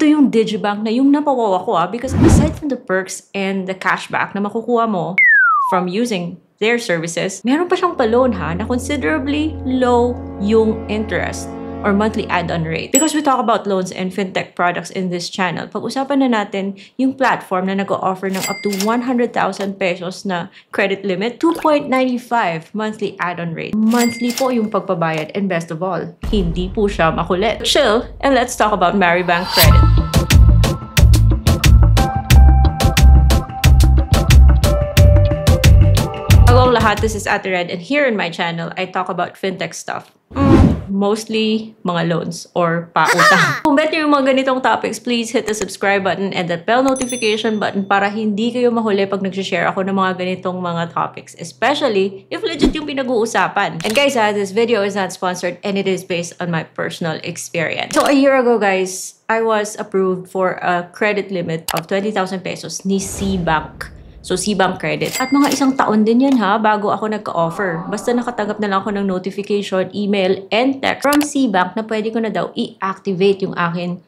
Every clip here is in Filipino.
Ito yung Digibank na yung napawawa ko because aside from the perks and the cashback na makukuha mo from using their services, meron pa siyang pa-loan na considerably low yung interest or monthly add-on rate. Because we talk about loans and fintech products in this channel, pag-usapan na natin yung platform na nag-o-offer ng up to 100,000 pesos na credit limit, 2.95 monthly add-on rate. Monthly po yung pagbabayad, and best of all, hindi po siya makulit. Chill, and let's talk about Maribank Credit. Hello lahat, this is Ate Red, and here in my channel, I talk about fintech stuff. Mostly mga loans or pautang. Kung bet nyo yung mga ganitong topics, please hit the subscribe button and the bell notification button para hindi kayo mahuli pag nag-share ako ng mga ganitong mga topics. Especially if legit yung pinag-uusapan. And guys, this video is not sponsored and it is based on my personal experience. So a year ago guys, I was approved for a credit limit of 20,000 pesos ni SeaBank. So, SeaBank Credit. At mga isang taon din yan bago ako nagka-offer. Basta nakatanggap na lang ako ng notification, email, and text from SeaBank na pwede ko na daw i-activate yung aking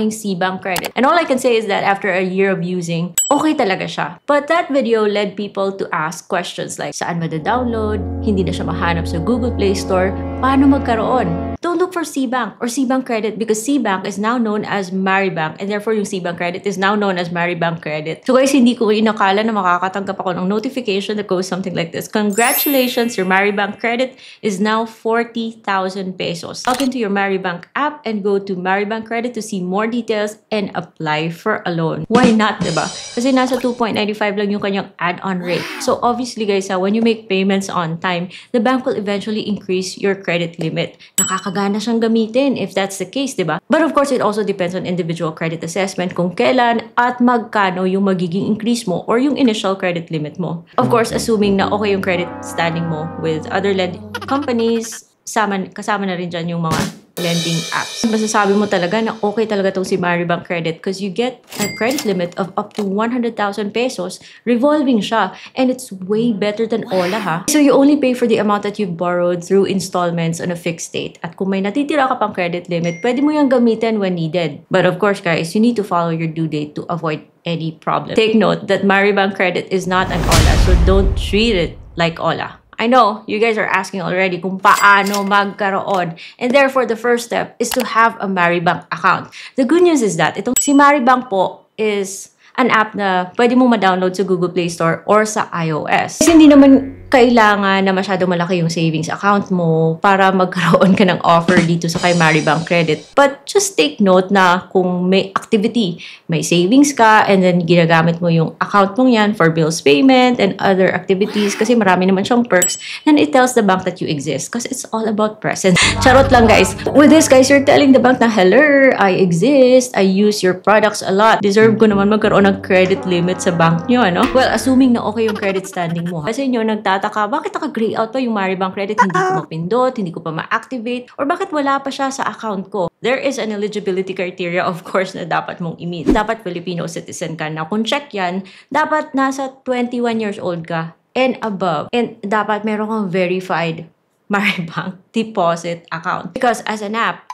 SeaBank Credit. And all I can say is that after a year of using, okay talaga siya. But that video led people to ask questions like, saan mada-download? Hindi na siya mahanap sa Google Play Store. Paano magkaroon? Don't look for SeaBank or SeaBank Credit because SeaBank is now known as Maribank and therefore yung SeaBank Credit is now known as Maribank Credit. So guys, hindi ko inakala na makakatanggap ako ng notification that goes something like this. Congratulations, your Maribank Credit is now 40,000 pesos. Log into your Maribank app and go to Maribank Credit to see more details and apply for a loan. Why not, diba? Kasi nasa 2.95 lang yung kanyang add-on rate. So obviously guys, when you make payments on time, the bank will eventually increase your credit limit. Nakakagana siyang gamitin if that's the case, diba? But of course, it also depends on individual credit assessment kung kailan at magkano yung magiging increase mo or yung initial credit limit mo. Of course, assuming na okay yung credit standing mo with other lending companies, kasama na rin dyan yung mga lending apps. Masasabi mo talaga na okay talaga tong si Maribank Credit because you get a credit limit of up to 100,000 pesos. Revolving siya. And it's way better than Ola So you only pay for the amount that you've borrowed through installments on a fixed date. At kung may natitira ka pang credit limit, pwede mo yung gamitin when needed. But of course guys, you need to follow your due date to avoid any problem. Take note that Maribank Credit is not an Ola, so don't treat it like Ola. I know, you guys are asking already kung paano magkaroon. And therefore, the first step is to have a Maribank account. The good news is that itong si Maribank po is an app na pwede mo ma-download sa Google Play Store or sa iOS. Kasi hindi naman kailangan na masyadong malaki yung savings account mo para magkaroon ka ng offer dito sa kay Maribank Credit. But just take note na kung may activity, may savings ka, and then ginagamit mo yung account mong yan for bills payment and other activities kasi marami naman siyang perks, then it tells the bank that you exist because it's all about presence. Charot lang guys. With this guys, you're telling the bank na, hello, I exist, I use your products a lot. Deserve ko naman magkaroon ng credit limit sa bank nyo, ano? Well, assuming na okay yung credit standing mo. Kasi nyo nagtataka, bakit naka-gray out pa yung Maribank Credit? Hindi ko mapindot, hindi ko pa ma-activate, or bakit wala pa siya sa account ko? There is an eligibility criteria, of course, na dapat mong i-meet. Dapat Filipino citizen ka na. Kung check yan, dapat nasa 21 years old ka and above. And dapat meron kang verified Maribank deposit account. Because as an app,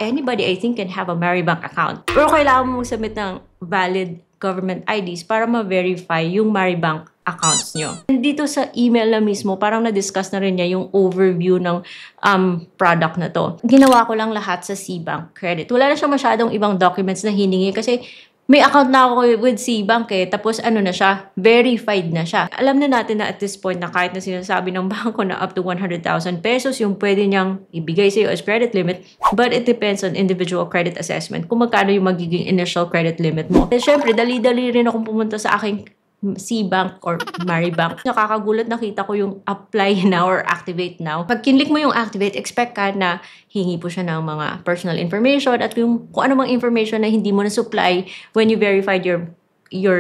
anybody I think can have a Maribank account. Pero kailangan mo mag-submit ng valid government IDs para ma-verify yung Maribank accounts nyo. And dito sa email na mismo, parang na-discuss na rin niya yung overview ng product na to. Ginawa ko lang lahat sa SeaBank Credit. Wala na siya masyadong ibang documents na hiningi kasi may account na ako with SeaBank tapos ano na siya, verified na siya. Alam na natin na at this point na kahit na sinasabi ng bangko na up to 100,000 pesos yung pwede niyang ibigay sa'yo as credit limit, but it depends on individual credit assessment kung magkano yung magiging initial credit limit mo. And syempre, dali-dali rin akong pumunta sa aking SeaBank or Maribank. Nakakagulat, nakita ko yung apply now or activate now. Pag kinlik mo yung activate, expect ka na hingi po siya ng mga personal information at kung ano mang information na hindi mo na-supply when you verified your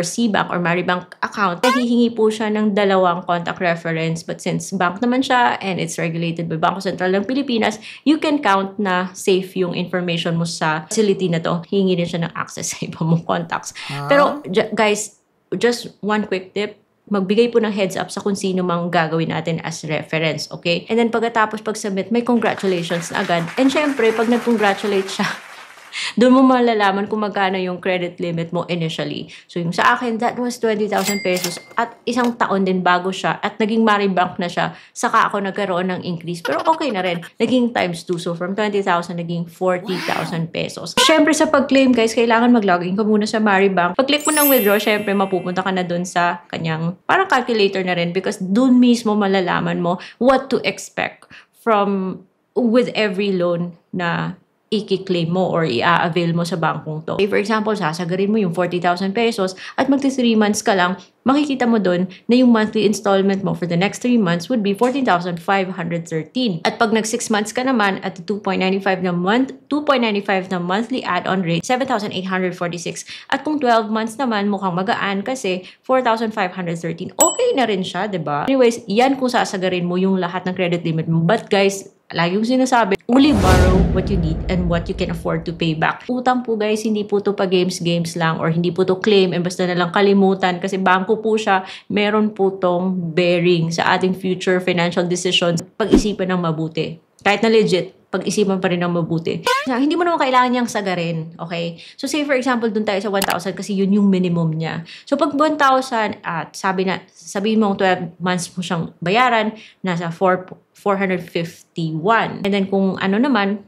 SeaBank or Maribank account, hihingi po siya ng 2 contact reference. But since bank naman siya and it's regulated by Bangko Sentral ng Pilipinas, you can count na safe yung information mo sa facility na to. Hihingi din siya ng access sa iba mong contacts. Pero guys, just one quick tip, magbigay po ng heads up sa kung sino mang gagawin natin as reference, okay? And then pagkatapos pag-submit, may congratulations na agad. And syempre, pag nag-congratulate siya, Doon mo malalaman kung magkano yung credit limit mo initially. So yung sa akin, that was 20,000 pesos at isang taon din bago siya at naging Maribank na siya, saka ako nagkaroon ng increase. Pero okay na rin, naging times 2. So from 20,000, naging 40,000 pesos. Siyempre sa pag-claim guys, kailangan mag-login ka muna sa Maribank. Pag-click mo ng withdraw, siyempre mapupunta ka na doon sa kanyang parang calculator na rin because doon mismo malalaman mo what to expect from with every loan na i-claim mo or i-avail mo sa bangkong to. For example, sasagarin mo yung 40,000 pesos at magti 3 months ka lang, makikita mo doon na yung monthly installment mo for the next 3 months would be 14,513. At pag nag 6 months ka naman at 2.95 na monthly add-on rate, 7,846. At kung 12 months naman, mukhang magaan kasi 4,513. Okay na rin siya, 'di ba? Anyways, yan kung sasagarin mo yung lahat ng credit limit mo. But guys, lagi yung sinasabi, only borrow what you need and what you can afford to pay back. Utang po guys, hindi po to pa games lang or hindi po to claim and basta na lang kalimutan kasi bangko po siya, meron po tong bearing sa ating future financial decisions. Pag-isipan ng mabuti. Kahit na legit, pag-isipan pa rin ng mabuti. Hindi mo naman kailangan niyang sagarin, okay? So say for example, dun tayo sa 1,000 kasi yun yung minimum niya. So pag 1,000 at sabihin mo 12 months mo siyang bayaran, nasa 451. And then kung ano naman,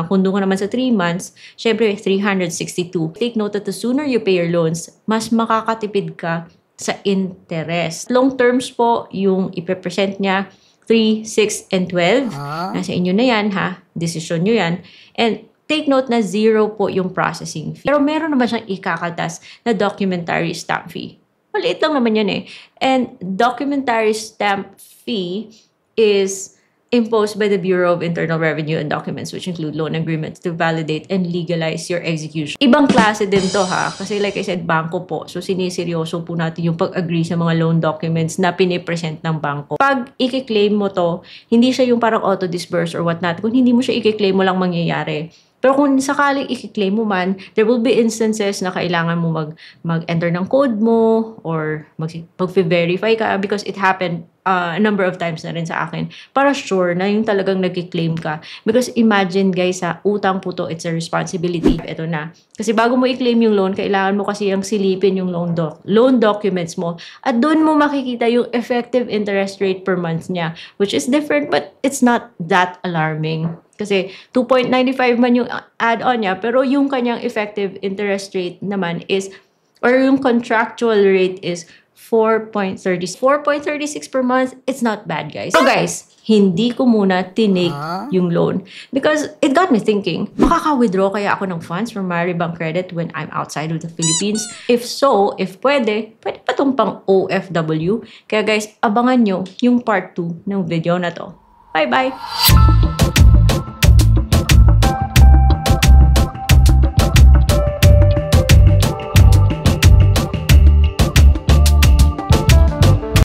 kung doon ka naman sa 3 months, syempre 362. Take note that the sooner you pay your loans, mas makakatipid ka sa interest. Long terms po, yung ipe-present niya, 3, 6, and 12. Nasa inyo na yan, ha? Decision nyo yan. And take note na 0 po yung processing fee. Pero meron naman siyang ikakaltas na documentary stamp fee. Maliit lang naman yan eh. And documentary stamp fee is imposed by the Bureau of Internal Revenue and documents which include loan agreements to validate and legalize your execution. Ibang klase din to ha, kasi like I said, bangko po. So siniseryoso po natin yung pag-agree sa mga loan documents na pinipresent ng bangko. Pag i-claim mo to, hindi siya yung parang auto-disburse or whatnot. Kung hindi mo siya i-claim mo lang mangyayari. Pero kung sakaling i-claim mo man, there will be instances na kailangan mo mag-enter ng code mo or mag-verify ka because it happened a number of times na rin sa akin para sure na yung talagang nag-claim ka. Because imagine guys utang po to, it's a responsibility. Ito na. Kasi bago mo i-claim yung loan, kailangan mo kasi yung silipin yung loan documents mo at doon mo makikita yung effective interest rate per month niya, which is different but it's not that alarming. Kasi 2.95 man yung add-on niya, pero yung kanyang effective interest rate naman is, or yung contractual rate is 4.36 per month. It's not bad, guys. So guys, hindi ko muna tinake yung loan because it got me thinking, makaka-withdraw kaya ako ng funds from Maribank Credit when I'm outside of the Philippines? If so, if pwede pa itong pang OFW. Kaya guys, abangan nyo yung part 2 ng video na to. Bye-bye!